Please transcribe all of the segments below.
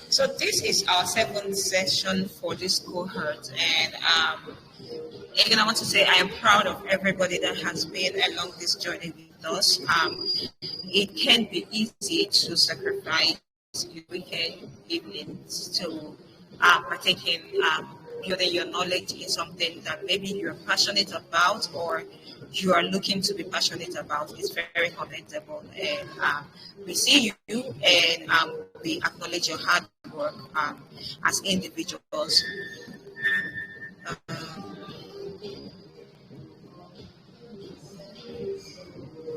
So this is our seventh session for this cohort, and again, I want to say I am proud of everybody that has been along this journey with us. It can be easy to sacrifice your weekend evenings to partake in building your knowledge in something that maybe you're passionate about or you are looking to be passionate about. It's very commendable, and we see you and we acknowledge your hard work as individuals.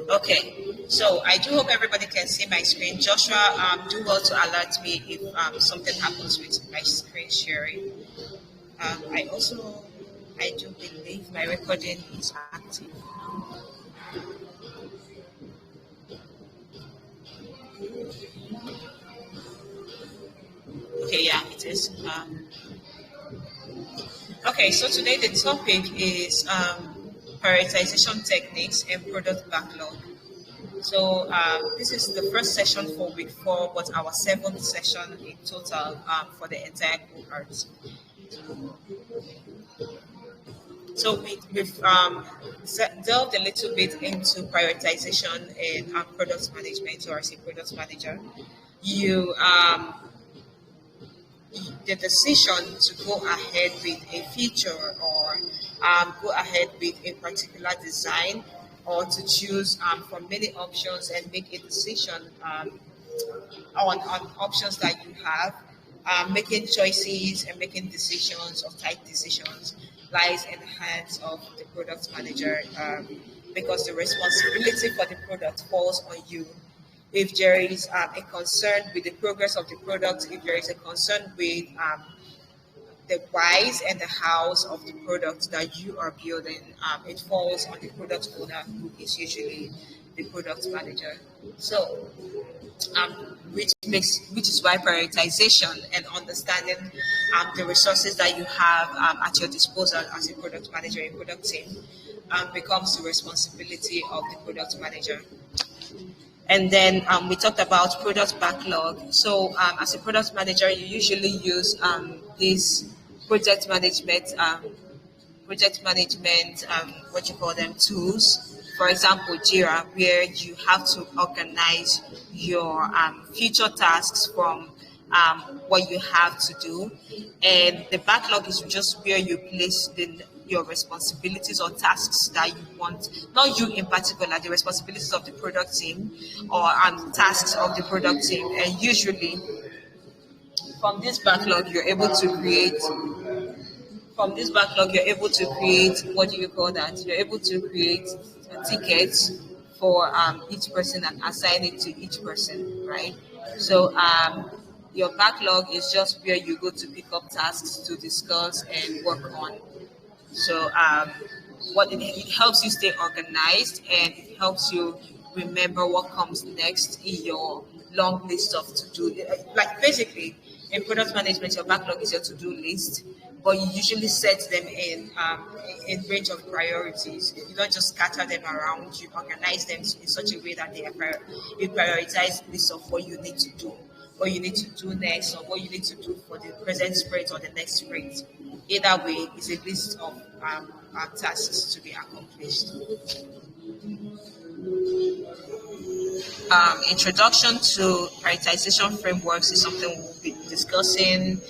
Okay, so I do hope everybody can see my screen. Joshua, do well to alert me if something happens with my screen sharing. I also, I do believe my recording is active. Okay, yeah, it is. Okay, so today the topic is prioritization techniques and product backlog. So this is the first session for week 4, but our seventh session in total for the entire cohort. So we've delved a little bit into prioritization and product management, or as a product manager. You the decision to go ahead with a feature or go ahead with a particular design or to choose from many options and make a decision on options that you have, making choices and making decisions or tight decisions lies in the hands of the product manager, because the responsibility for the product falls on you. If there is a concern with the progress of the product, if there is a concern with the whys and the hows of the product that you are building, it falls on the product owner, who is usually the product manager. So which is why prioritization and understanding the resources that you have at your disposal as a product manager in product team becomes the responsibility of the product manager. And then we talked about product backlog. So as a product manager, you usually use this project management what you call them, tools. For example, Jira, where you have to organize your future tasks from what you have to do. And the backlog is just where you place your responsibilities or tasks that you want, not you in particular, the responsibilities of the product team or tasks of the product team. And usually from this backlog, you're able to create what do you call that? You're able to create tickets for each person and assign it to each person, right? So your backlog is just where you go to pick up tasks to discuss and work on. So it helps you stay organized, and it helps you remember what comes next in your long list of to do. Like basically, in product management, your backlog is your to do list, but you usually set them in range of priorities. You don't just scatter them around. You organize them in such a way that you prioritize list of what you need to do, what you need to do next, or what you need to do for the present sprint or the next sprint. Either way, it's a list of tasks to be accomplished. Introduction to prioritization frameworks is something we'll be discussing.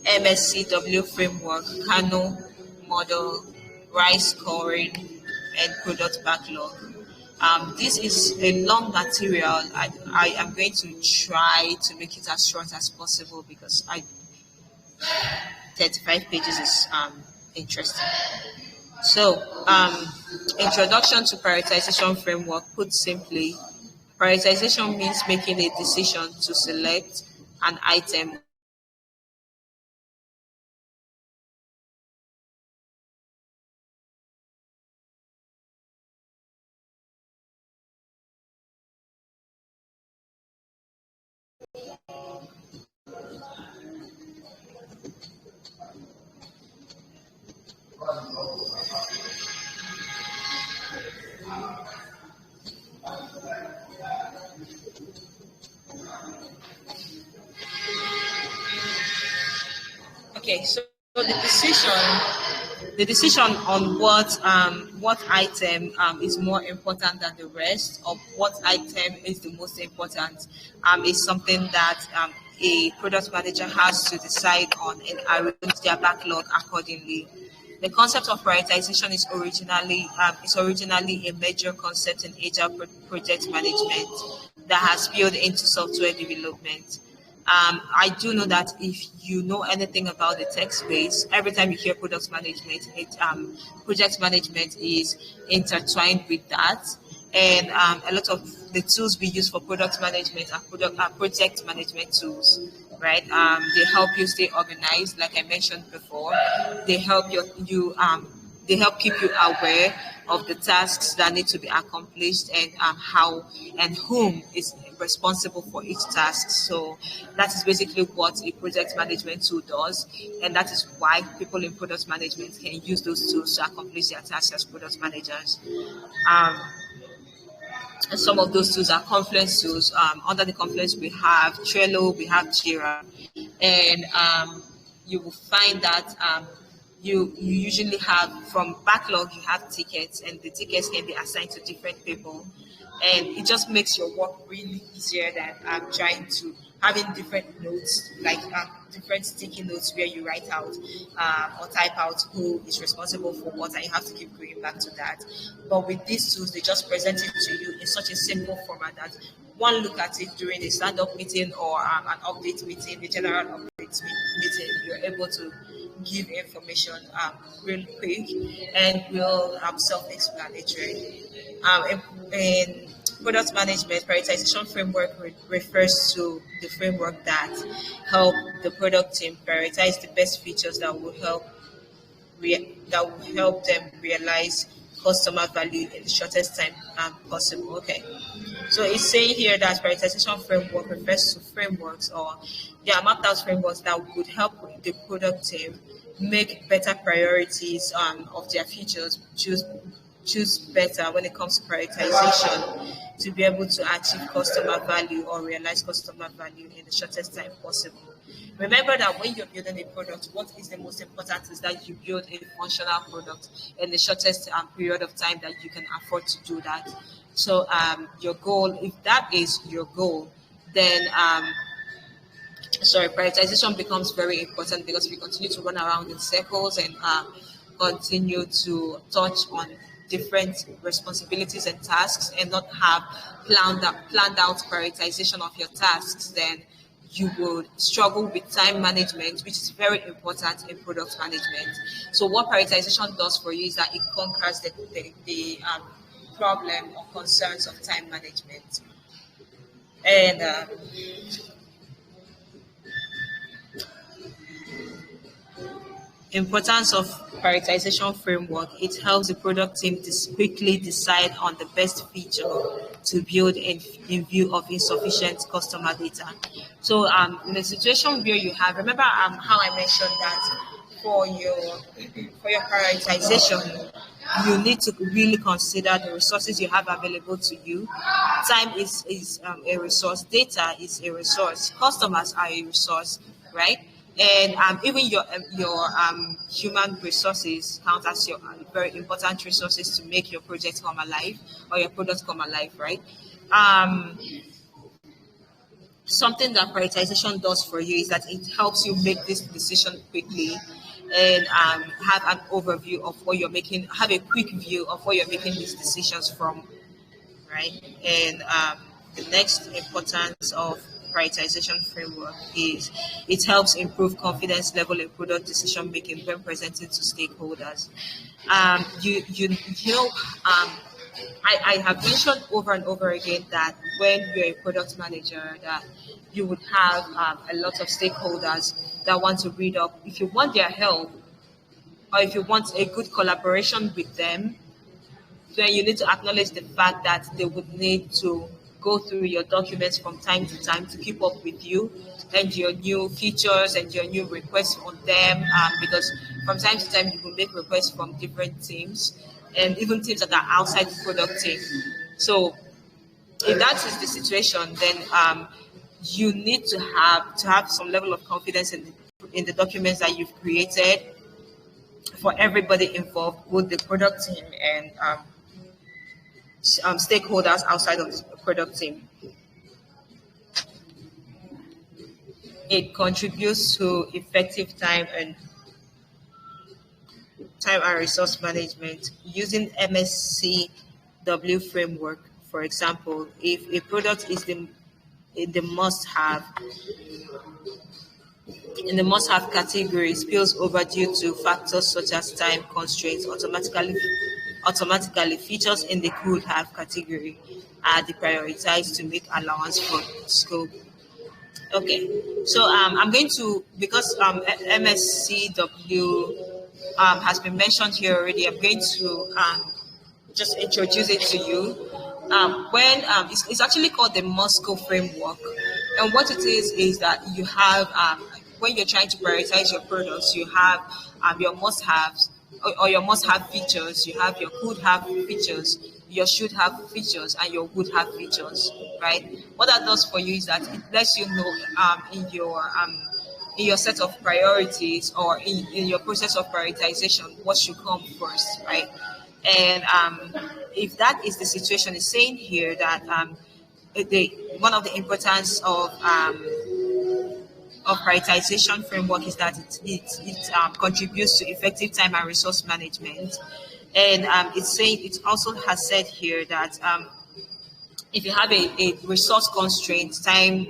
MSCW framework, Kano model, RISE scoring, and product backlog. This is a long material. I am going to try to make it as short as possible because 35 pages is interesting. So, introduction to prioritization framework. Put simply, prioritization means making a decision to select an item Okay, so the decision on what item is more important than the rest, or what item is the most important, is something that a product manager has to decide on and arrange their backlog accordingly. The concept of prioritization is originally a major concept in agile project management that has spilled into software development. I do know that if you know anything about the tech space, every time you hear project management is intertwined with that. And a lot of the tools we use for product management are project management tools, right? They help you stay organized, like I mentioned before. They help they help keep you aware of the tasks that need to be accomplished, and how and whom is responsible for each task. So that is basically what a project management tool does, and that is why people in product management can use those tools to accomplish their tasks as product managers. Um, and some of those tools are Confluence tools. Under the Confluence, we have Trello, we have Jira, and you will find that you usually have, from backlog, you have tickets, and the tickets can be assigned to different people, and it just makes your work really easier than trying to having different notes, like different sticky notes where you write out or type out who is responsible for what, and you have to keep going back to that. But with these tools, they just present it to you in such a simple format that one look at it during a stand-up meeting or an update meeting, a general meeting, you're able to give information real quick and real self-explanatory. In product management, prioritization framework refers to the framework that help the product team prioritize the best features that will help them realize customer value in the shortest time possible. Okay. So it's saying here that prioritization framework refers to frameworks, or they are mapped out frameworks that would help the product team make better priorities of their features, choose better when it comes to prioritization, to be able to achieve customer value or realize customer value in the shortest time possible. Remember that when you're building a product, what is the most important is that you build a functional product in the shortest period of time that you can afford to do that. So your goal, if that is your goal, then prioritization becomes very important, because we continue to run around in circles and continue to touch on different responsibilities and tasks, and not have planned out prioritization of your tasks, then you would struggle with time management, which is very important in product management. So what prioritization does for you is that it conquers the problem or concerns of time management. And importance of prioritization framework, it helps the product team to quickly decide on the best feature to build in view of insufficient customer data. So in a situation where you have, remember how I mentioned that for your prioritization, you need to really consider the resources you have available to you. Time is a resource, data is a resource, customers are a resource, right? And even your human resources count as your very important resources to make your project come alive or your product come alive, right? Um, Something that prioritization does for you is that it helps you make this decision quickly, and have an overview of what you're making, have a quick view of what you're making these decisions from, right? And the next importance of prioritization framework is it helps improve confidence level in product decision making when presenting to stakeholders. You know, I have mentioned over and over again that when you're a product manager, that you would have a lot of stakeholders that want to read up. If you want their help, or if you want a good collaboration with them, then you need to acknowledge the fact that they would need to go through your documents from time to time to keep up with you and your new features and your new requests on them, because from time to time you will make requests from different teams, and even teams that are outside the product team. So if that is the situation, then you need to have some level of confidence in in the documents that you've created for everybody involved, both the product team and stakeholders outside of the product team. It contributes to effective time and resource management using MSCW framework. For example, if a product is in the must-have in the must-have category spills over due to factors such as time constraints, automatically features in the could-have category are deprioritized to make allowance for scope. Okay, so I'm going to, because MSCW has been mentioned here already, I'm going to just introduce it to you. When it's actually called the Moscow framework, and what it is that you have when you're trying to prioritize your products, you have your must-haves or your must-have features, you have your could-have features, your should-have features, and your would-have features. Right? What that does for you is that it lets you know in your set of priorities or in your process of prioritization what should come first, right? And if that is the situation, it's saying here that one of the importance of prioritization framework is that it contributes to effective time and resource management. And it's saying, it also has said here that if you have a resource constraint, time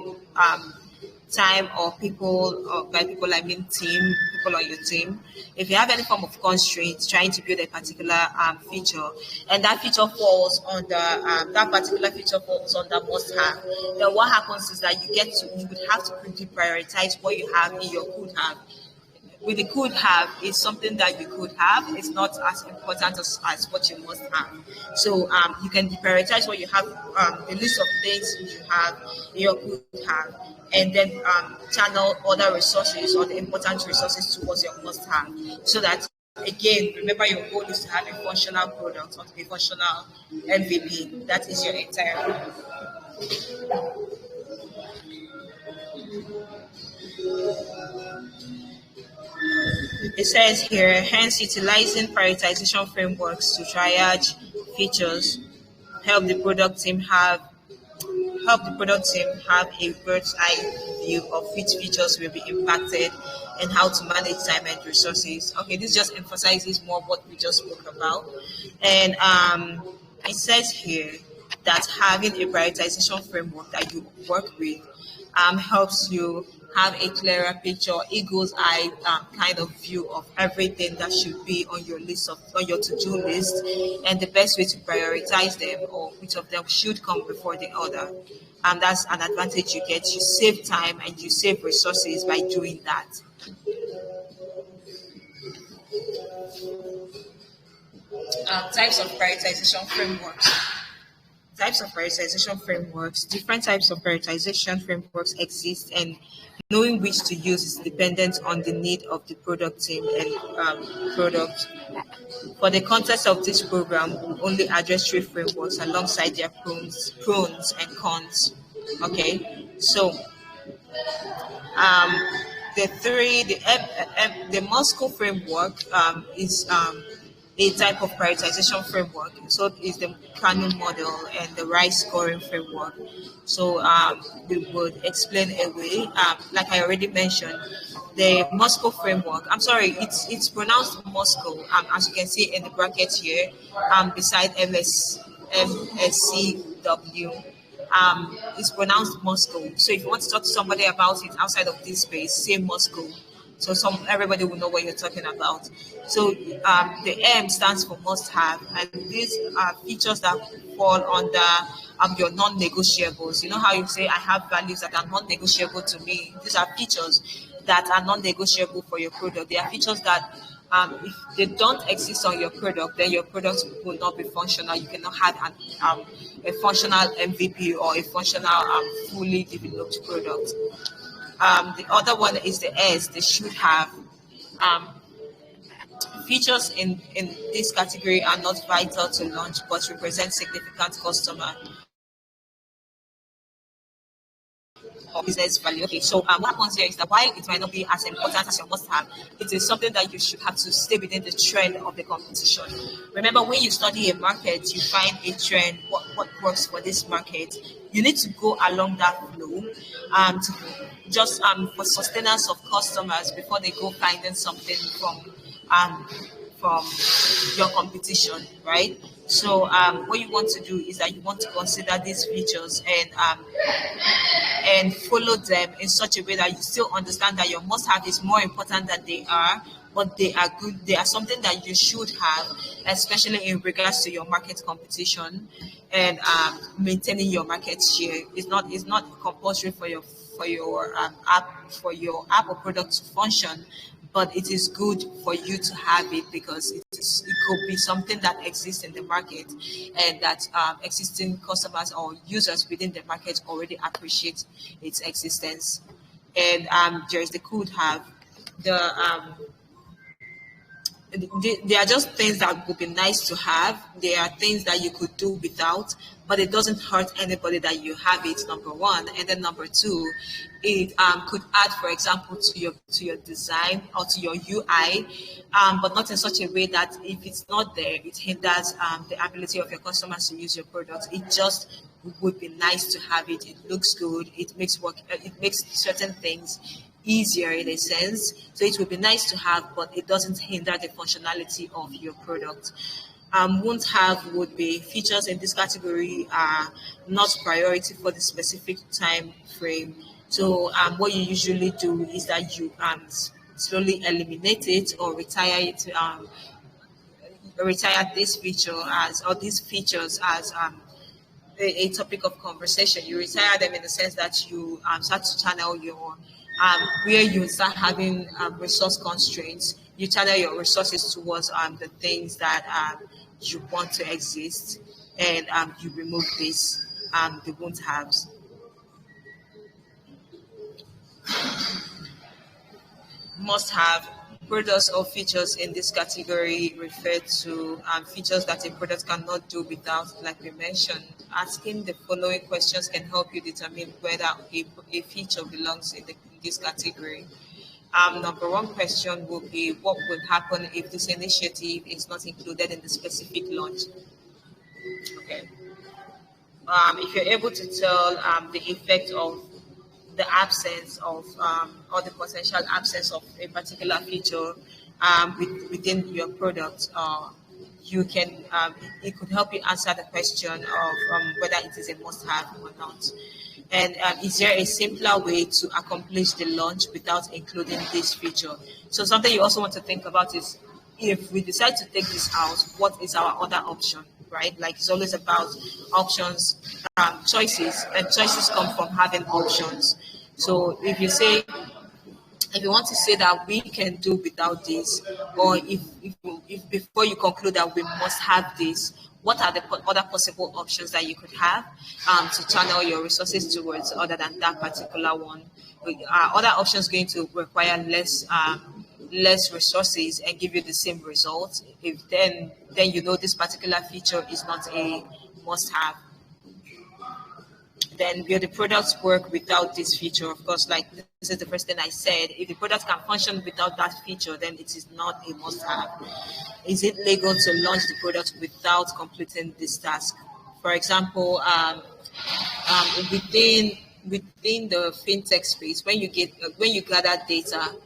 or people, or by people I mean people on your team, if you have any form of constraint trying to build a particular feature, and that feature falls under that particular feature falls under must have, then what happens is that you would have to prioritize what you have in your could have. With the could have is something that you could have. It's not as important as what you must have. So you can prioritize what you have, the list of things you have in your could have, and then channel other resources or the important resources towards your must have. So that, again, remember, your goal is to have a functional product or a functional MVP. That is your entire goal. It says here, hence utilizing prioritization frameworks to triage features help the product team have a bird's eye view of which features will be impacted and how to manage time and resources. Okay, this just emphasizes more what we just spoke about. And it says here that having a prioritization framework that you work with helps you have a clearer picture, eagle's eye kind of view of everything that should be on your on your to-do list, and the best way to prioritize them, or which of them should come before the other. And that's an advantage you get. You save time and you save resources by doing that. Types of prioritization frameworks. Different types of prioritization frameworks exist, and knowing which to use is dependent on the need of the product team and product. For the context of this program, we'll only address three frameworks alongside their pros and cons. Okay, so um, the Moscow framework is a type of prioritization framework. So is the Canon model and the Rice scoring framework. So we would explain away. Like I already mentioned, the Moscow framework. I'm sorry, it's pronounced Moscow. As you can see in the bracket here, beside MSCW. It's pronounced Moscow. So if you want to talk to somebody about it outside of this space, say Moscow. So everybody will know what you're talking about. So the M stands for must have, and these are features that fall under your non-negotiables. You know how you say I have values that are non-negotiable to me. These are features that are non-negotiable for your product. They are features that if they don't exist on your product, then your product will not be functional. You cannot have a functional MVP or a functional fully developed product. The other one is the S, they should have. Features in this category are not vital to launch but represent significant customer or business value. Okay, so what happens here is that while it might not be as important as your must-have, it is something that you should have to stay within the trend of the competition. Remember, when you study a market, you find a trend, what works for this market. You need to go along that flow, to just for sustenance of customers before they go finding something um, from your competition, right? So what you want to do is that you want to consider these features and follow them in such a way that you still understand that your must have is more important than they are, but they are good. They are something that you should have, especially in regards to your market competition and maintaining your market share. It's not compulsory for your app or product to function, but it is good for you to have it because it could be something that exists in the market and that existing customers or users within the market already appreciate its existence. And there is the could have. The they are just things that would be nice to have. They are things that you could do without, but it doesn't hurt anybody that you have it. Number one, and then number two, it could add, for example, to your design or to your UI, but not in such a way that if it's not there, it hinders the ability of your customers to use your product. It just would be nice to have it. It looks good. It makes work. It makes certain things easier in a sense. So it would be nice to have, but it doesn't hinder the functionality of your product. Won't have would be features in this category are not priority for the specific time frame. So what you usually do is that you slowly eliminate it or retire this feature as or these features as a topic of conversation. You retire them in the sense that you start to channel your where you start having resource constraints. You channel your resources towards the things that you want to exist, and you remove this the won't haves. Must have products or features in this category refer to features that a product cannot do without, like we mentioned. Asking the following questions can help you determine whether a feature belongs in this category. Number one question will be what will happen if this initiative is not included in the specific launch? Okay. If you're able to tell the effect of the absence of or the potential absence of a particular feature within your product, you can it could help you answer the question of whether it is a must-have or not. And is there a simpler way to accomplish the launch without including this feature? So something you also want to think about is if we decide to take this out, what is our other option, right? Like it's always about options, choices, and choices come from having options. So if you want to say that we can do without this, or if before you conclude that we must have this, what are the other possible options that you could have to channel your resources towards other than that particular one? Are other options going to require less resources and give you the same result? If then you know this particular feature is not a must have. Then will the products work without this feature? Of course, like this is the first thing I said. If the product can function without that feature, then it is not a must-have. Is it legal to launch the product without completing this task? For example, within the fintech space, when you gather data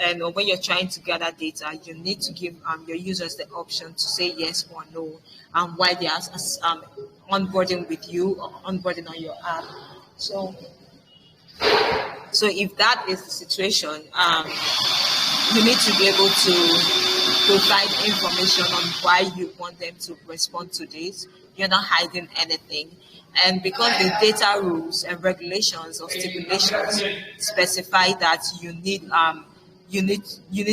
and or when you're trying to gather data, you need to give your users the option to say yes or no, while they are onboarding with you or onboarding on your app. So, so if that is the situation, you need to be able to provide information on why you want them to respond to this. You're not hiding anything. And because the data rules and regulations or stipulations specify that you need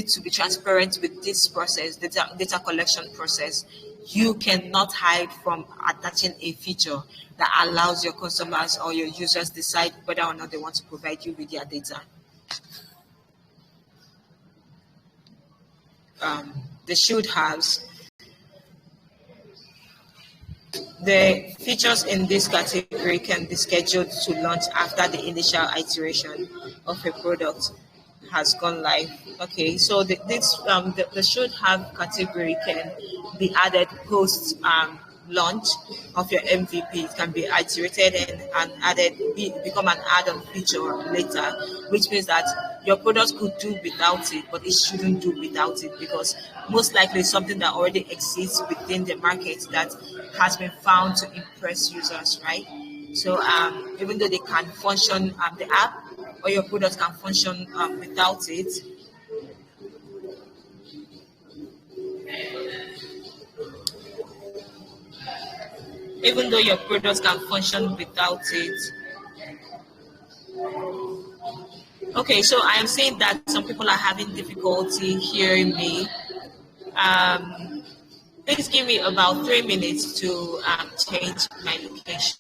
to be transparent with this process, data collection process. You cannot hide from attaching a feature that allows your customers or your users decide whether or not they want to provide you with their data. The should haves. The features in this category can be scheduled to launch after the initial iteration of a product has gone live. Okay, so the should have category can be added post launch of your MVP. It can be iterated and added become an add-on feature later, which means that your product could do without it, but it shouldn't do without it because most likely it's something that already exists within the market that has been found to impress users, right? So even though they can function, the app or your product can function without it, even though your product can function without it. Okay, so I am saying that some people are having difficulty hearing me. Um, Please give me about 3 minutes to change my location.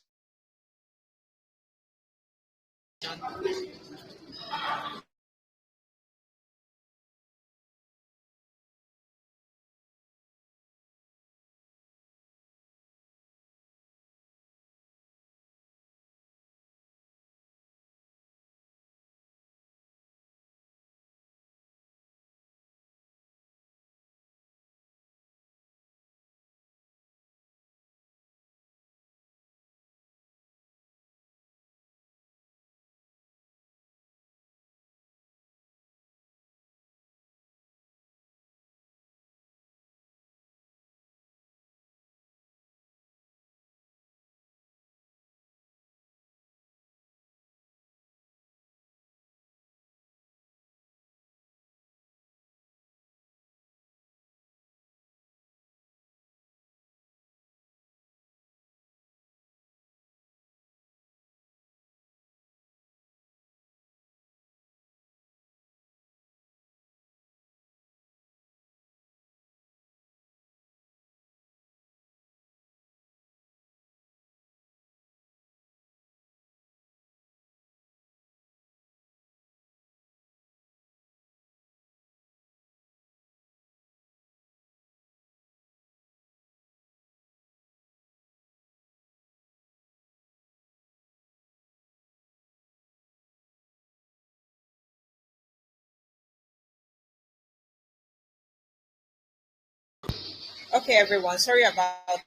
Okay, everyone. Sorry about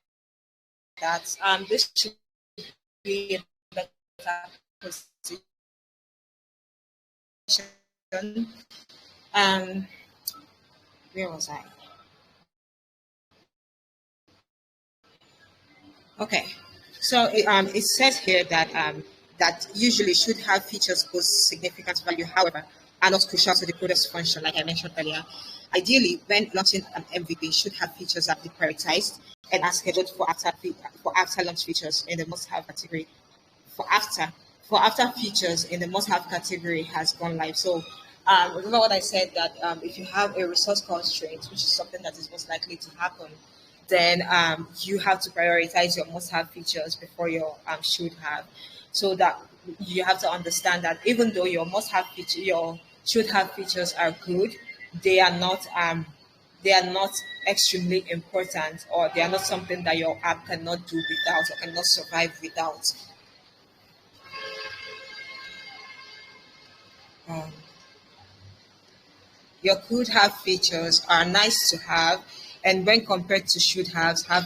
that. This should be a better position. Um, where was I? Okay, so it says here that that usually should have features post significant value, however, are not crucial to the product's function, like I mentioned earlier. Ideally, when launching an MVP, should have features that be prioritized and are scheduled for after launch features in the must-have category. For after for after features in the must-have category has gone live. So remember what I said that if you have a resource constraint, which is something that is most likely to happen, then you have to prioritize your must-have features before your should have. So that you have to understand that even though your should have features are good, they are not they are not extremely important, or they are not something that your app cannot do without or cannot survive without. Um, Your could have features are nice to have, and when compared to should haves, have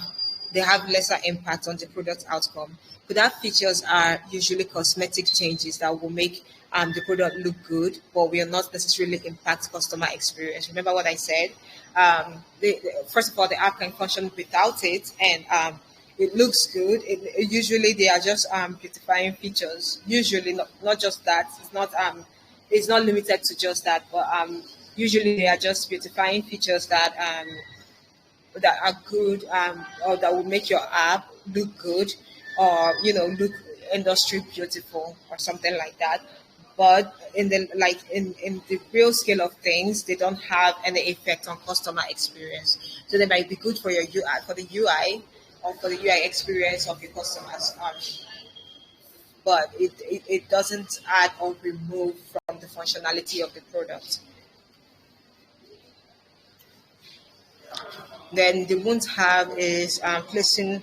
they have lesser impact on the product outcome. Could have features are usually cosmetic changes that will make the product look good, but will not necessarily impact customer experience. Remember what I said? First of all, the app can function without it, and it looks good. Usually, they are just beautifying features. Usually, not just that. It's not limited to just that, but usually they are just beautifying features that are good, or that will make your app look good, or look industry beautiful or something like that. But in the real scale of things, they don't have any effect on customer experience. So they might be good for your UI, for the UI, or for the UI experience of your customers. But it doesn't add or remove from the functionality of the product. Then the won't have is placing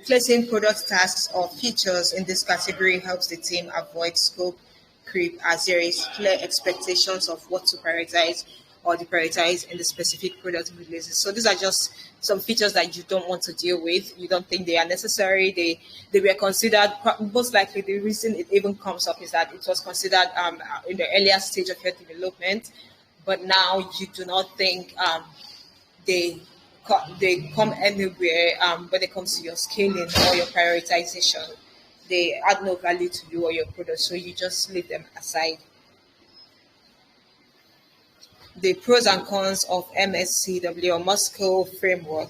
Placing product tasks or features in this category helps the team avoid scope creep as there is clear expectations of what to prioritize or deprioritize in the specific product releases. So these are just some features that you don't want to deal with. You don't think they are necessary. They were considered, most likely the reason it even comes up is that it was considered in the earlier stage of your development, but now you do not think they they come anywhere when it comes to your scaling or your prioritization. They add no value to you or your product, so you just leave them aside. The pros and cons of MSCW or Moscow framework.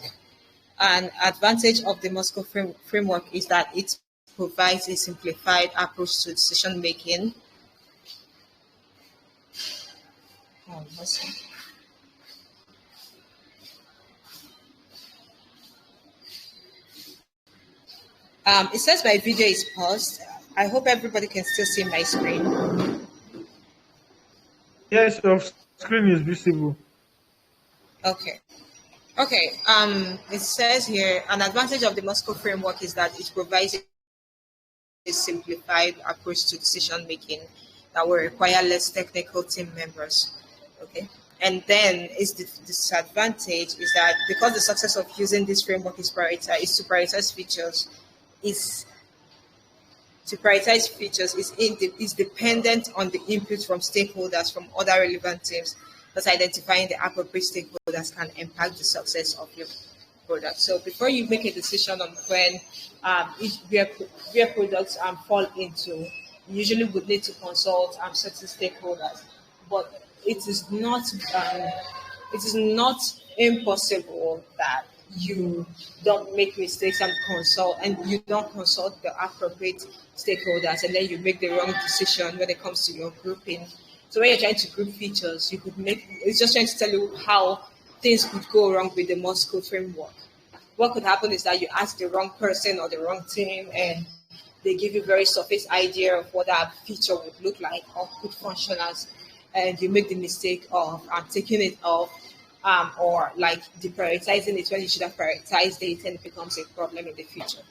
An advantage of the Moscow framework is that it provides a simplified approach to decision making. Oh, it says my video is paused. I hope everybody can still see my screen. Yes, your screen is visible. Okay. Okay. It says here an advantage of the Moscow framework is that it provides a simplified approach to decision making that will require less technical team members. Okay. And then is the disadvantage is that because the success of using this framework is to prioritize features, is is dependent on the input from stakeholders from other relevant teams, thus identifying the appropriate stakeholders can impact the success of your product. So before you make a decision on when where products fall into, you usually would need to consult certain stakeholders. But it is not it is not impossible that you don't make mistakes and you don't consult the appropriate stakeholders and then you make the wrong decision when it comes to your grouping. So when you're trying to group features, you could make it's just trying to tell you how things could go wrong with the Moscow framework. What could happen is that you ask the wrong person or the wrong team and they give you very surface idea of what that feature would look like or could function as, and you make the mistake of taking it off or like deprioritizing it when you should have prioritized it and it becomes a problem in the future.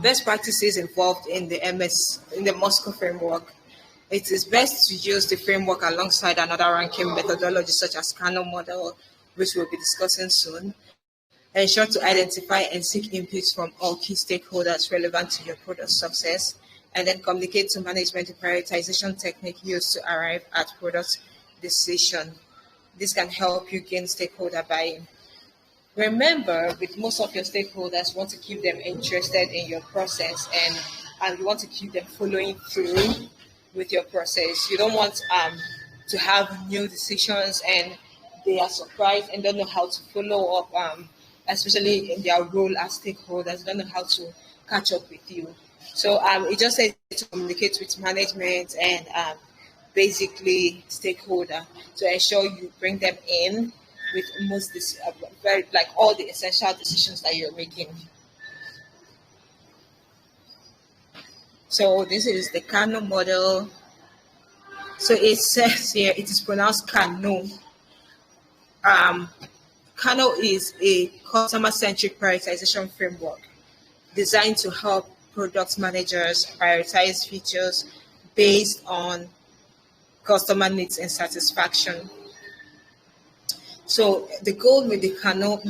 Best practices involved in the Moscow framework. It is best to use the framework alongside another ranking methodology such as Kano model, which we'll be discussing soon. Ensure to identify and seek inputs from all key stakeholders relevant to your product success, and then communicate to management the prioritization technique used to arrive at product decision. This can help you gain stakeholder buy-in. Remember, with most of your stakeholders, you want to keep them interested in your process and you want to keep them following through with your process. You don't want to have new decisions and they are surprised and don't know how to follow up, especially in their role as stakeholders, don't know how to catch up with you. So it just says to communicate with management and basically stakeholder to ensure you bring them in with most this very like all the essential decisions that you're making. So this is the Kano model. So it says here it is pronounced Kano. Um, Kano is a customer-centric prioritization framework designed to help product managers prioritize features based on customer needs and satisfaction. So the goal with the Kano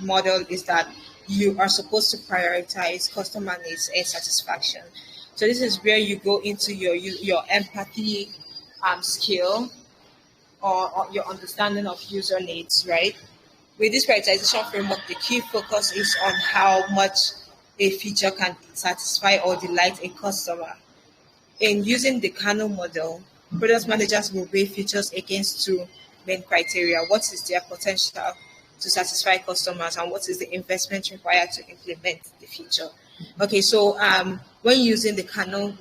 model is that you are supposed to prioritize customer needs and satisfaction. So this is where you go into your empathy skill or your understanding of user needs, right? With this prioritization framework, the key focus is on how much a feature can satisfy or delight a customer. In using the Kano model, product managers will weigh features against two main criteria. What is their potential to satisfy customers and what is the investment required to implement the feature? Okay, so when using the Kano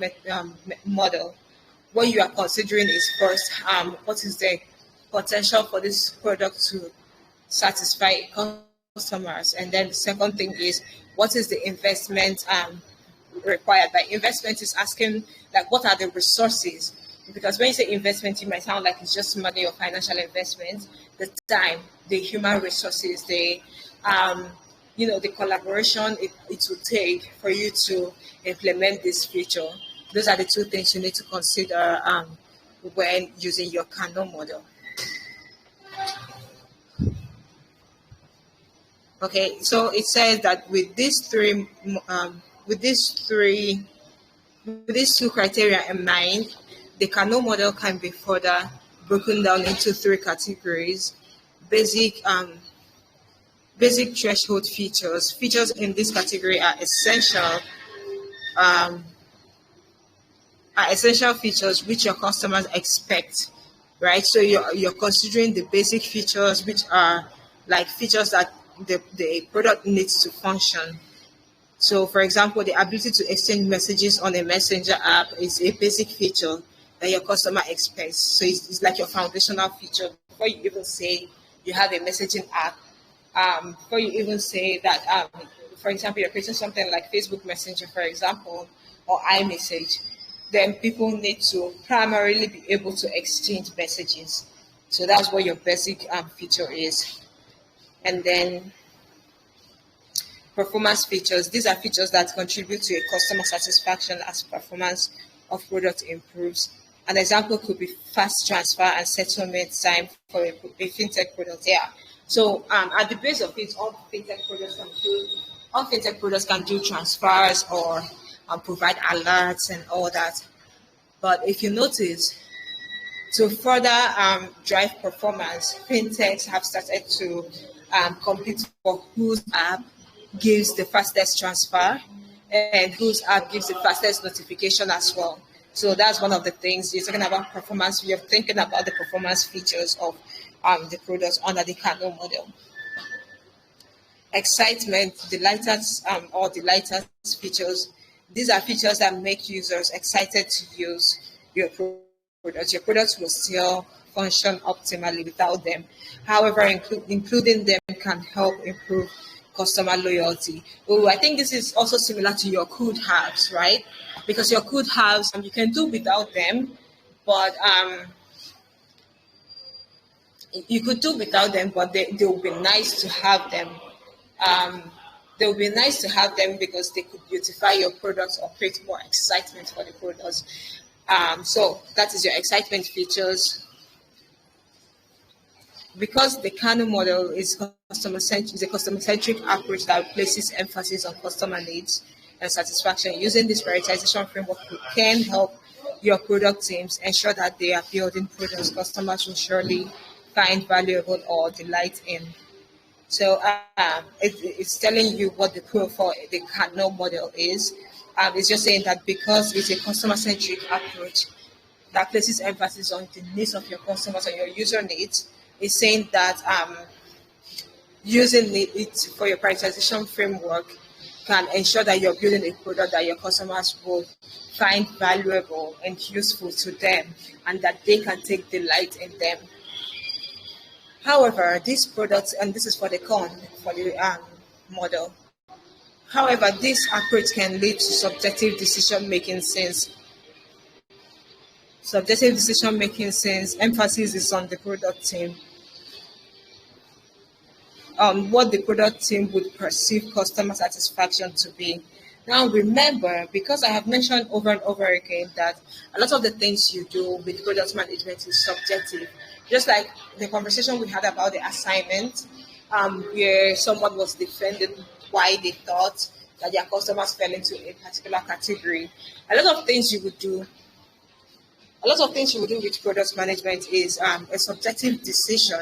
model, what you are considering is first, what is the potential for this product to satisfy customers? And then the second thing is, what is the investment required? By investment is asking like what are the resources because when you say investment, it might sound like it's just money or financial investment. The time, the human resources, um, the collaboration it will take for you to implement this feature. Those are the two things you need to consider when using your Kano model. Okay, so it says that with these three, with these two criteria in mind, the Kano model can be further broken down into three categories: basic, basic threshold features. Features in this category um, are essential features which your customers expect, right? So you're considering the basic features, which are like features that the product needs to function. So, for example, the ability to exchange messages on a messenger app is a basic feature that your customer expects. So it's like your foundational feature before you even say you have a messaging app. Before you even say that, for example, you're creating something like Facebook Messenger, for example, or iMessage, then people need to primarily be able to exchange messages. So that's what your basic feature is. And then performance features. These are features that contribute to a customer satisfaction as performance of product improves. An example could be fast transfer and settlement time for a fintech product. Yeah. So at the base of it, all fintech products can do transfers or provide alerts and all that. But if you notice, to further drive performance, fintechs have started to compete for whose app gives the fastest transfer and whose app gives the fastest notification as well. So that's one of the things you're talking about performance. You're thinking about the performance features of the products under the Kano model. Excitement, delighters features. These are features that make users excited to use your products. Your products will still function optimally without them. However, including them can help improve customer loyalty. Oh, I think this is also similar to your could haves, right? Because your could haves, you can do without them, but you could do without them, but they would be nice to have them. Um, they would be nice to have them because they could beautify your products or create more excitement for the products. So that is your excitement features. Because the Kano model is a customer-centric approach that places emphasis on customer needs and satisfaction. Using this prioritization framework can help your product teams ensure that they are building products customers will surely find valuable or delight in. So it's telling you what the pro for the Kano model is. It's just saying that because it's a customer-centric approach that places emphasis on the needs of your customers and your user needs, is saying that using it for your prioritization framework can ensure that you're building a product that your customers will find valuable and useful to them and that they can take delight in them. However, these products, and this is for the model. However, this approach can lead to subjective decision making since emphasis is on the product team, on what the product team would perceive customer satisfaction to be. Now, remember, because I have mentioned over and over again that a lot of the things you do with product management is subjective. Just like the conversation we had about the assignment, where someone was defending why they thought that their customers fell into a particular category. A lot of things you would do a lot of things you will do with product management is a subjective decision,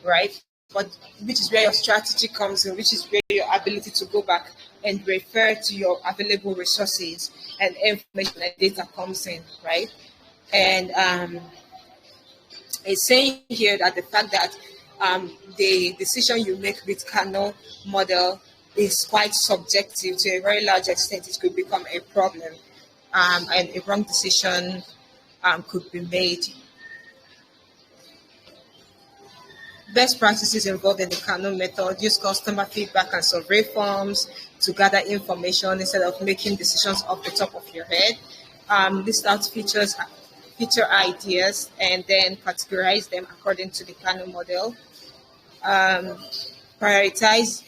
right? But which is where your strategy comes in, which is where your ability to go back and refer to your available resources and information and data comes in, right? And it's saying here that the fact that the decision you make with Kano model is quite subjective to a very large extent, it could become a problem, and a wrong decision could be made. Best practices involved in the Kano method: use customer feedback and survey forms to gather information instead of making decisions off the top of your head. List out features feature ideas and then categorize them according to the Kano model. Um, Prioritize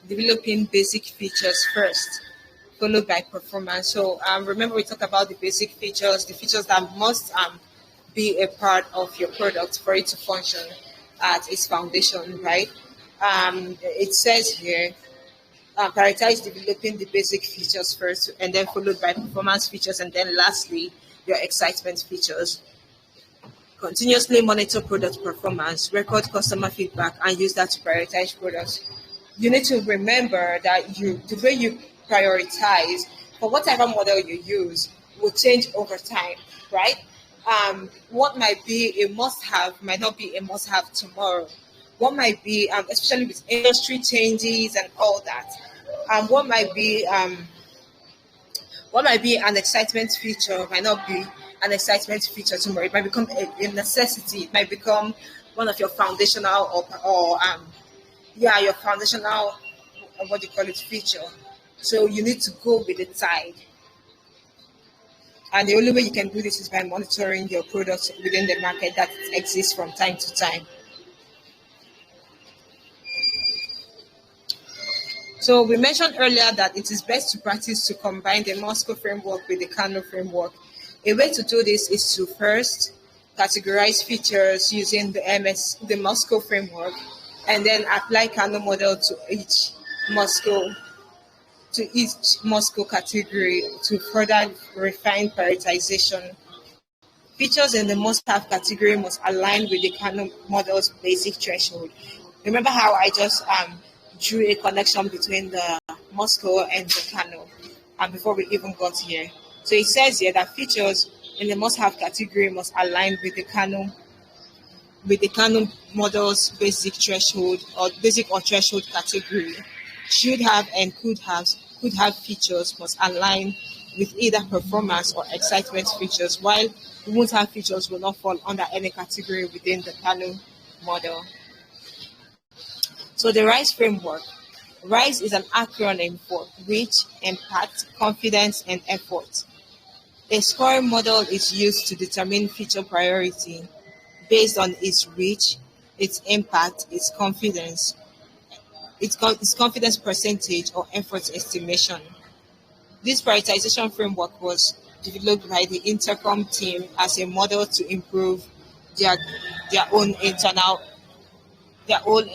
developing basic features first, followed by performance. So remember we talked about the features that must be a part of your product for it to function at its foundation, right? It says here, prioritize developing the basic features first, and then followed by performance features, and then lastly, your excitement features. Continuously monitor product performance, record customer feedback, and use that to prioritize products. You need to remember that the way you prioritize for whatever model you use will change over time, right? What might be a must-have might not be a must-have tomorrow. What might be, especially with industry changes and all that, um, what might be um, what might be an excitement feature might not be an excitement feature tomorrow. It might become a necessity. It might become one of your foundational or your foundational what do you call it feature. So you need to go with the tide. And the only way you can do this is by monitoring your products within the market that exists from time to time. So we mentioned earlier that it is best to practice to combine the Moscow framework with the Kano framework. A way to do this is to first categorize features using the Moscow framework, and then apply Kano model Moscow each Moscow category to further refine prioritization. Features in the must-have category must align with the Kano model's basic threshold. Remember how I just drew a connection between the Moscow and the Kano, and before we even got here. So it says here that features in the must-have category must align with the Kano model's basic threshold or basic or threshold category. Should have and could have features must align with either performance or excitement features, while won't have features will not fall under any category within the Kano model. So the RISE framework. RISE is an acronym for reach, impact, confidence, and effort. A scoring model is used to determine feature priority based on its reach, its impact, its confidence percentage, or effort estimation. This prioritization framework was developed by the Intercom team as a model to improve their their own internal their own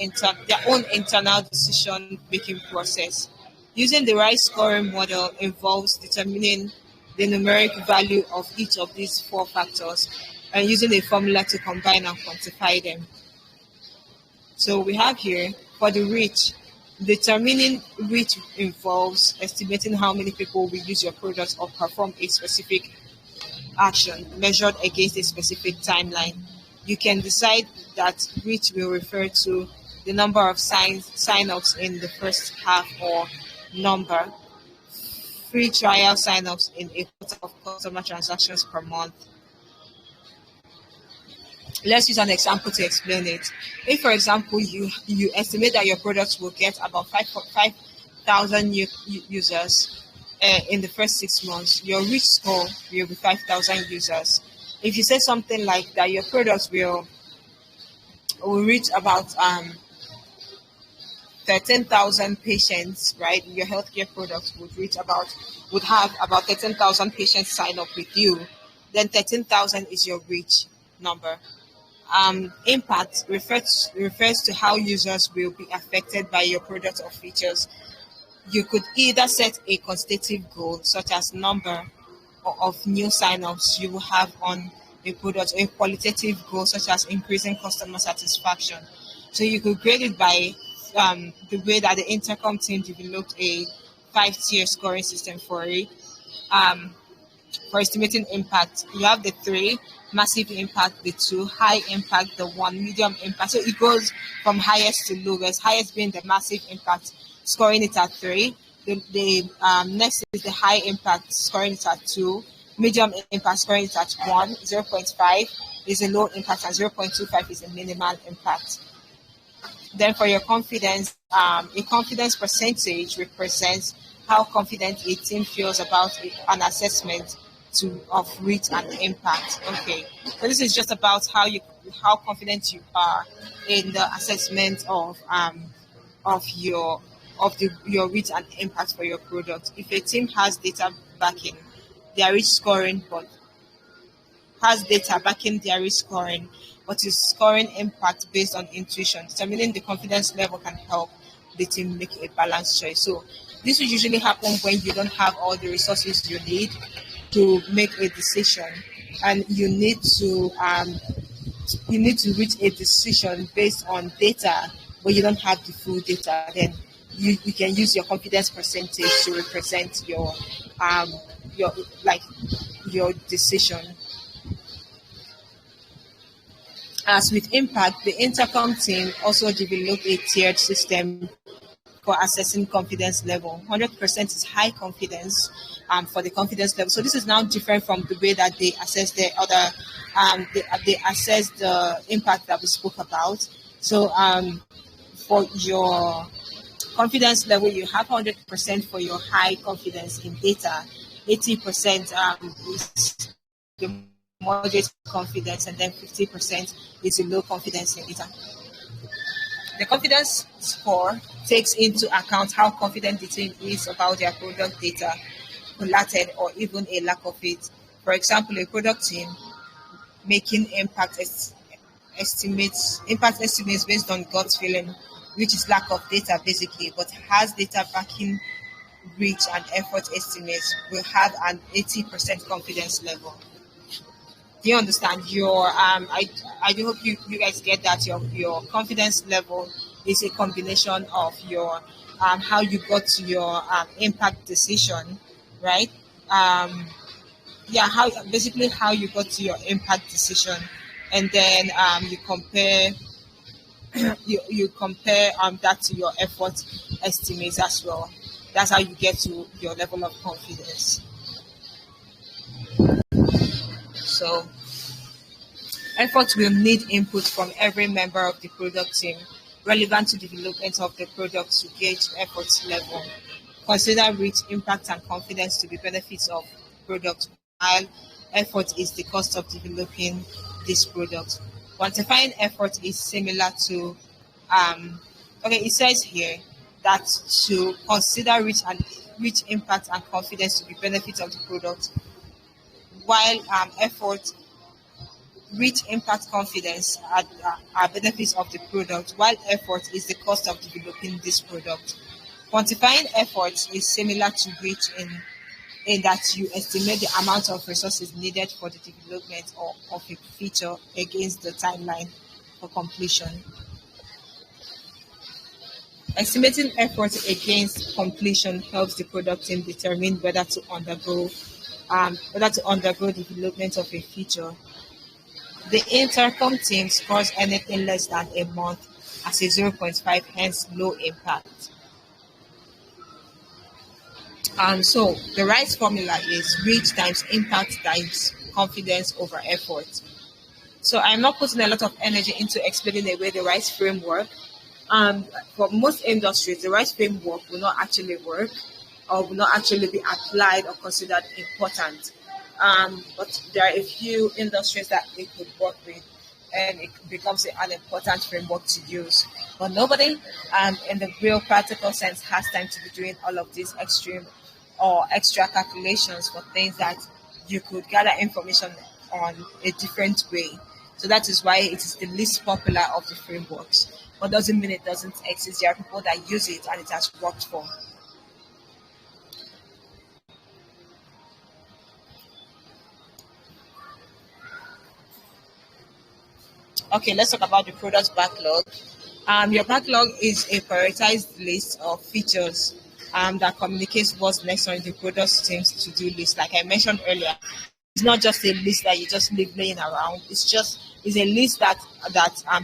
internal decision making process. Using the right scoring model involves determining the numeric value of each of these four factors and using a formula to combine and quantify them. So we have here for the reach, determining reach involves estimating how many people will use your product or perform a specific action measured against a specific timeline. You can decide that reach will refer to the number of sign-ups in the first half or number free trial sign-ups in a quarter of customer transactions per month. Let's use an example to explain it. If, for example, you estimate that your products will get about 5,000 users in the first 6 months, your reach score will be 5,000 users. If you say something like that, your products will reach about 13,000 patients, right? Your healthcare products would have about 13,000 patients sign up with you. Then 13,000 is your reach number. Impact refers to how users will be affected by your product or features. You could either set a quantitative goal, such as number of new sign-ups you will have on a product, or a qualitative goal, such as increasing customer satisfaction. So you could grade it by the way that the Intercom team developed a 5-tier scoring system for it. Um, for estimating impact, you have the three: massive impact, the two; high impact, the one; medium impact. So it goes from highest to lowest, highest being the massive impact, scoring it at 3. The next is the high impact, scoring it at 2; medium impact, scoring it at 1; 0.5 is a low impact, and 0.25 is a minimal impact. Then for your confidence, a confidence percentage represents how confident a team feels about an assessment. to of reach and impact. Okay, so this is just about how confident you are in the assessment of your reach and impact for your product. If a team has data backing their risk scoring, but is scoring impact based on intuition. Determining the confidence level can help the team make a balanced choice. So this will usually happen when you don't have all the resources you need to make a decision, and you need to reach a decision based on data, but you don't have the full data. Then you can use your confidence percentage to represent um your like your decision. As with Impact, the Intercom team also developed a tiered system for assessing confidence level. 100% is high confidence for the confidence level. So this is now different from the way that they assess the other, they assess the impact that we spoke about. So for your confidence level, you have 100% for your high confidence in data, 80% is the moderate confidence, and then 50% is a low confidence in data. The confidence score takes into account how confident the team is about their product data, collated, or even a lack of it. For example, a product team making impact estimates based on gut feeling, which is lack of data basically, but has data backing reach and effort estimates, will have an 80% confidence level. Do you understand? I do hope you guys get that your confidence level is a combination of your how you got to your impact decision, right? Um, yeah, how you got to your impact decision, and then you compare that to your effort estimates as well. That's how you get to your level of confidence. So effort will need input from every member of the product team relevant to the development of the product to gauge effort level. Consider reach, impact, and confidence to be benefits of product, while effort is the cost of developing this product. Quantifying effort is similar to, okay, it says here that to consider reach, impact, and confidence to be benefits of the product, while effort reach, impact, confidence are benefits of the product, while effort is the cost of developing this product. Quantifying effort is similar to reach in that you estimate the amount of resources needed for the development of a feature against the timeline for completion. Estimating effort against completion helps the product team determine whether to undergo development of a feature. The intercom team scores anything less than a month as a zero point 0.5, hence low impact. So the right formula is reach times impact times confidence over effort. So I'm not putting a lot of energy into explaining away the right framework. For most industries, the right framework will not actually work or will not actually be applied or considered important. But there are a few industries that it could work with, and it becomes an important framework to use. But nobody, in the real practical sense, has time to be doing all of these extreme or extra calculations for things that you could gather information on a different way. So that is why it is the least popular of the frameworks. But doesn't mean it doesn't exist. There are people that use it and it has worked for. Okay, let's talk about the product backlog. Your backlog is a prioritized list of features that communicates what's next on the product team's to-do list. Like I mentioned earlier, it's not just a list that you just leave laying around. It's a list that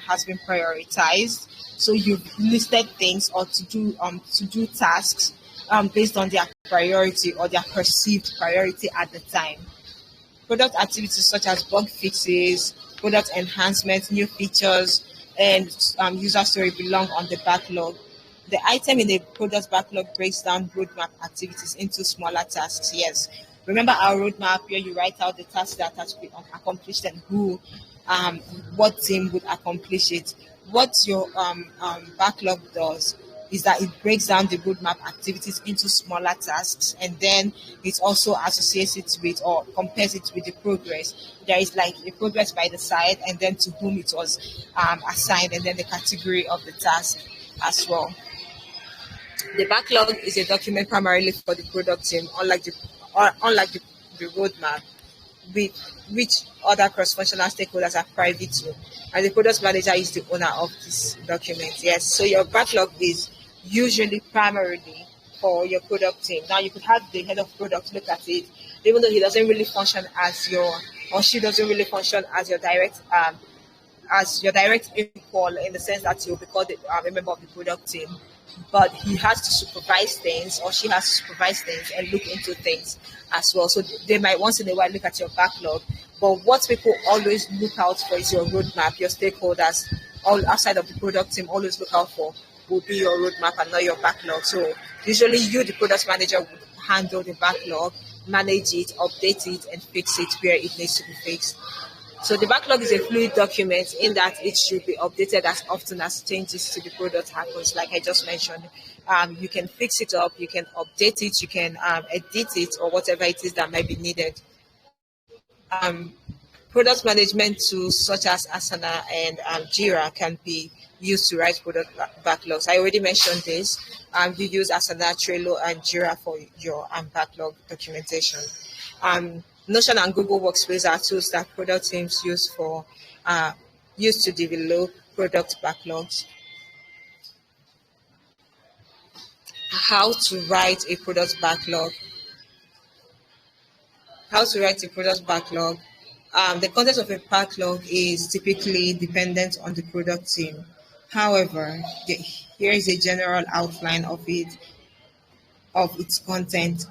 has been prioritized. So you've listed things or to do tasks based on their priority or their perceived priority at the time. Product activities such as bug fixes, product enhancements, new features, and user story belong on the backlog. The item in the product backlog breaks down roadmap activities into smaller tasks. Yes. Remember our roadmap where you write out the tasks that has been accomplished and who, um, what team would accomplish it. What your backlog does is that it breaks down the roadmap activities into smaller tasks, and then it also associates it with or compares it with the progress. There is like a progress by the side, and then to whom it was assigned, and then the category of the task as well. The backlog is a document primarily for the product team, unlike the roadmap, with which other cross-functional stakeholders are privy to, and the product manager is the owner of this document. Yes, so your backlog is usually primarily for your product team. Now you could have the head of product look at it, even though he doesn't really function as your or she doesn't really function as your direct equal in the sense that you'll be called a member of the product team, but he has to supervise things or she has to supervise things and look into things as well. So they might once in a while look at your backlog, but what people always look out for is your roadmap. Your stakeholders, all outside of the product team, always look out for will be your roadmap and not your backlog. So usually you, the product manager, would handle the backlog, manage it, update it, and fix it where it needs to be fixed. So the backlog is a fluid document in that it should be updated as often as changes to the product happens. Like I just mentioned, you can fix it up, you can update it, you can edit it, or whatever it is that might be needed. Product management tools such as Asana and Jira can be used to write product backlogs. I already mentioned this. You use Asana, Trello, and Jira for your backlog documentation. Notion and Google Workspace are tools that product teams uh, use to develop product backlogs. How to write a product backlog. How to write a product backlog. The content of a backlog is typically dependent on the product team. However, here is a general outline of its content.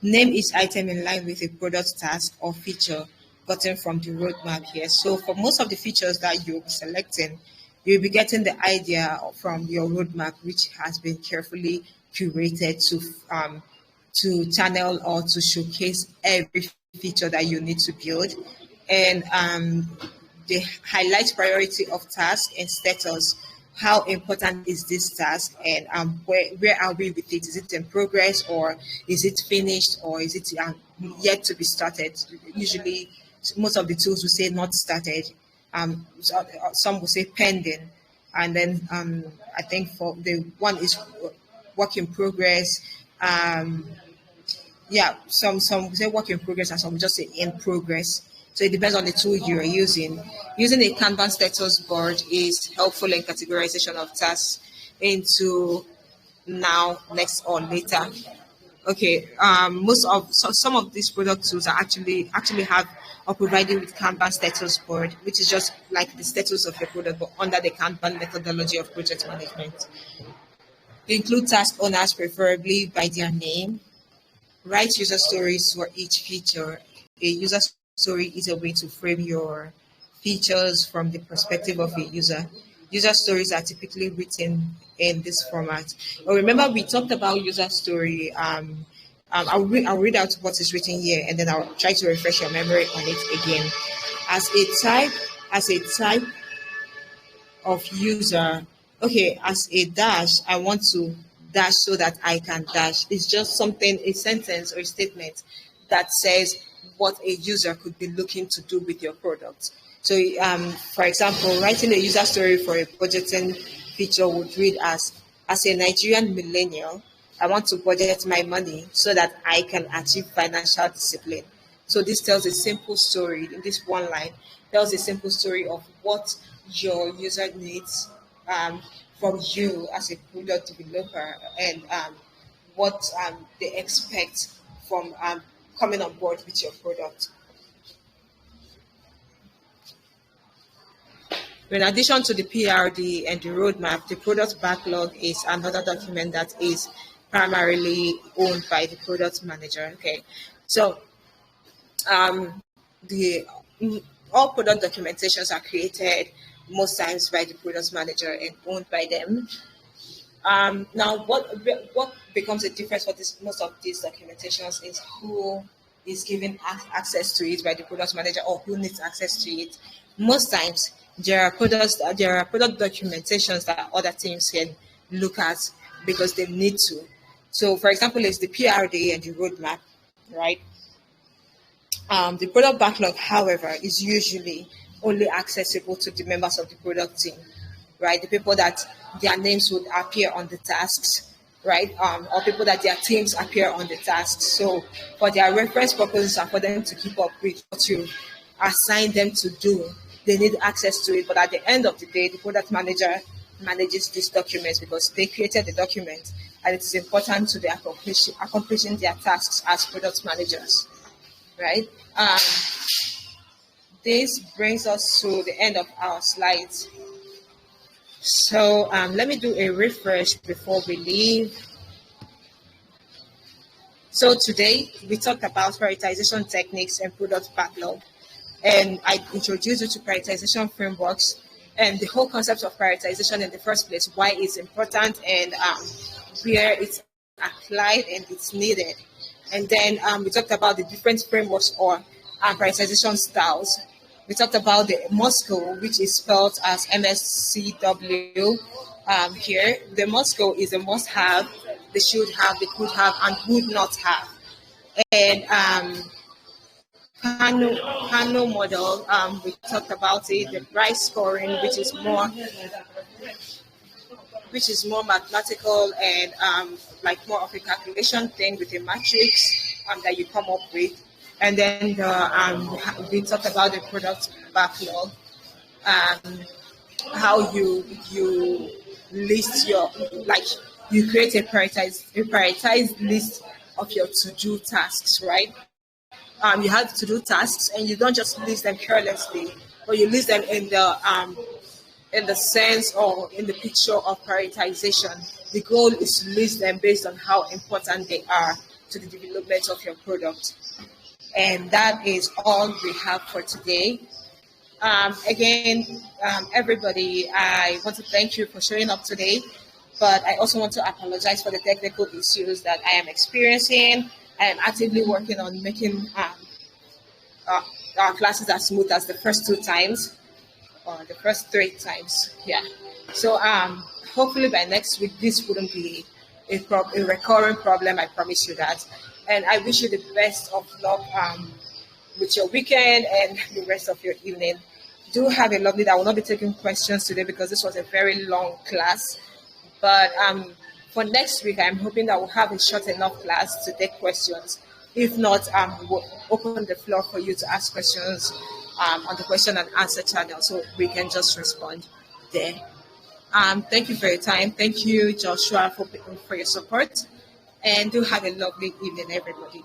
Name each item in line with a product task or feature gotten from the roadmap here. So for most of the features that you'll be selecting, you'll be getting the idea from your roadmap, which has been carefully curated to channel or to showcase every feature that you need to build. And they highlight priority of task and status. How important is this task, and where are we with it? Is it in progress, or is it finished, or is it yet to be started? Usually, most of the tools will say not started. Some will say pending, and then I think for the one is work in progress. Um, yeah, some say work in progress and some just say in progress. So it depends on the tool you are using. Using a Kanban status board is helpful in categorization of tasks into now, next, or later. Okay, some of these product tools are actually have or provided with Kanban status board, which is just like the status of your product, but under the Kanban methodology of project management. Include task owners preferably by their name. Write user stories for each feature. A user story is a way to frame your features from the perspective of a user. User stories are typically written in this format. But remember, we talked about user story. I'll read out what is written here, and then I'll try to refresh your memory on it again. As a type, as a type of user. Okay, as a dash, I want to dash so that I can dash. It's just something, a sentence or a statement that says what a user could be looking to do with your product. So, for example, writing a user story for a budgeting feature would read as a Nigerian millennial, I want to budget my money so that I can achieve financial discipline. So this tells a simple story. In this one line, tells a simple story of what your user needs from you as a product developer, and what they expect from coming on board with your product. In addition to the PRD and the roadmap, the product backlog is another document that is primarily owned by the product manager. Okay, so um, the all product documentations are created most times by the product manager and owned by them. Now, what becomes a difference for this most of these documentations is who is given access to it by the product manager, or who needs access to it. Most times, there are product documentations that other teams can look at because they need to. So, for example, it's the PRD and the roadmap, right? The product backlog, however, is usually only accessible to the members of the product team, right? The people that their names would appear on the tasks, right? Or people that their teams appear on the tasks. So for their reference purposes and for them to keep up with what you assign them to do, they need access to it. But at the end of the day, the product manager manages these documents because they created the document, and it is important to the accomplishing their tasks as product managers, right? This brings us to the end of our slides. So let me do a refresh before we leave. So today we talked about prioritization techniques and product backlog, and I introduced you to prioritization frameworks and the whole concept of prioritization in the first place, why it's important, and where it's applied and it's needed. And then we talked about the different frameworks or prioritization styles. We talked about the Moscow, which is spelled as MSCW here. The Moscow is a must have, they should have, they could have, and would not have. And Kano, Kano model, we talked about it, the price scoring, which is more mathematical and like more of a calculation thing with a matrix that you come up with. And then we talked about the product backlog, um, how you list your, like, you create a prioritized list of your to-do tasks, right? You have to do tasks, and you don't just list them carelessly, but you list them in the sense or in the picture of prioritization. The goal is to list them based on how important they are to the development of your product. And that is all we have for today. Again, everybody, I want to thank you for showing up today, but I also want to apologize for the technical issues that I am experiencing. I am actively working on making uh, our classes as smooth as the first two times or the first three times. Yeah. So hopefully by next week this wouldn't be a recurring problem. I promise you that. And I wish you the best of luck with your weekend and the rest of your evening. Do have a lovely day. I will not be taking questions today because this was a very long class. But for next week, I'm hoping that we'll have a short enough class to take questions. If not, we'll open the floor for you to ask questions on the question and answer channel so we can just respond there. Thank you for your time. Thank you, Joshua, for your support. And do have a lovely evening, everybody.